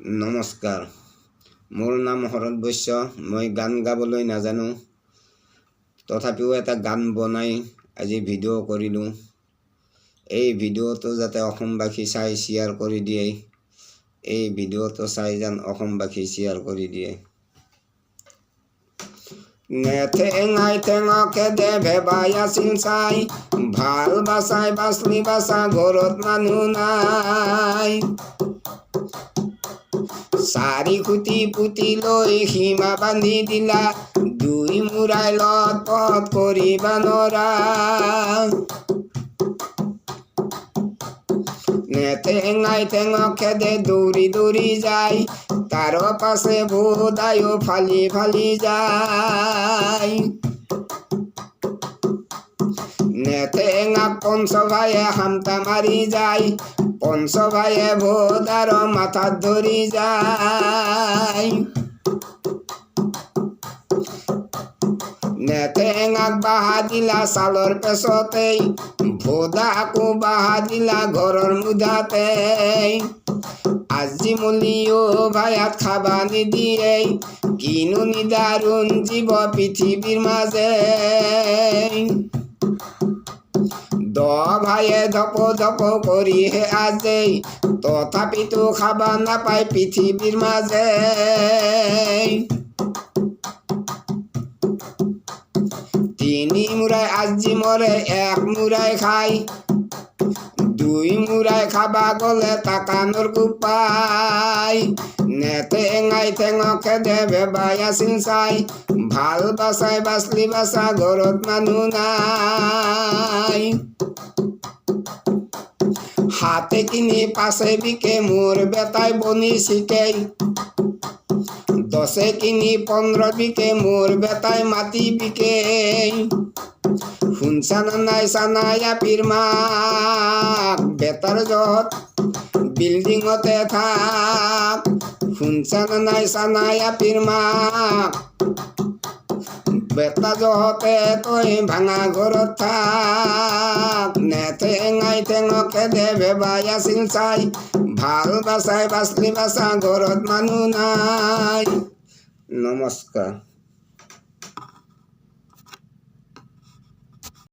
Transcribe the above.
নমস্কাৰ, মোৰ নাম শৰৎ বৈশ্য। মই গান গাবলৈ নাজানো, তথাপিও এটা গান বনাই আজি ভিডিঅ' কৰিলোঁ। এই ভিডিঅ'টো যাতে অসমবাসী চাই শ্বেয়াৰ কৰি দিয়ে, এই ভিডিঅ'টো চাই যেন অসমবাসী শ্বেয়াৰ কৰি দিয়ে। নেঠেঙাই ঠেঙকে দে ভেবাই আছিল চাই, ভাল বাচাই বাচলি বাচা ঘৰত মানুহ নাই। চাৰি খুটি পুতি লৈ সীমা বান্ধি দিলা, দুই মূৰাই লত পথ কৰিব নৰা। নেঠেঙাই ঠেঙকে দে দৌৰি দৌৰি যায়, তাৰ পাছে ভোদায়ো ফালি ফালি যায়। নেঠেঙাক পঞ্চভায়ে হামতা মাৰি যায়, পঞ্চভায়ে ভোদাৰ মাথাত ধৰি যায়। নেঠেঙাক বাহা দিলা ছালৰ পেছতেই, ভোদাকো বাহা দিলা ঘৰৰ মুধাতে। আজি মলিও ভায়াত খাবা নিদিয়ে, কিনো নিদাৰুণ জীৱ পৃথিৱীৰ মাজে। ভাইয়ে ধপ ধপ কৰিহে আজি, তথাপিতো খাবা নাপায় পৃথিৱীৰ মাজে। তিনি মূৰাই আজি মৰে এক মূৰাই খাই, দুই মূৰাই খাবা গলে তাকানোর গোপাই। নেঠেঙাই ঠেঙকে দে ভেবাই আছিল চাই, ভাল বাচাই বাচলি বাচা ঘৰত মানুহ নাই। হাতে কিনি পাছে বিকে মোৰ বেটাই বনি শিকে, দশে কিনি 15 বিকে মোৰ বেটাই মাটি বিকে। শুনছানা নাই চানায়া পীর মাক, বেটার জত বিল্ডিংতে থাক। শুনছানা নাই চানায়া পীর মাক, বেটা জহতে তই ভাঙা ঘৰত থাক। নেঠেঙাই ঠেঙকে দে ভেবাই আছিল চাই, ভাল বাচাই বাচলি বাচা ঘৰত মানুহ নাই। নমস্কাৰ।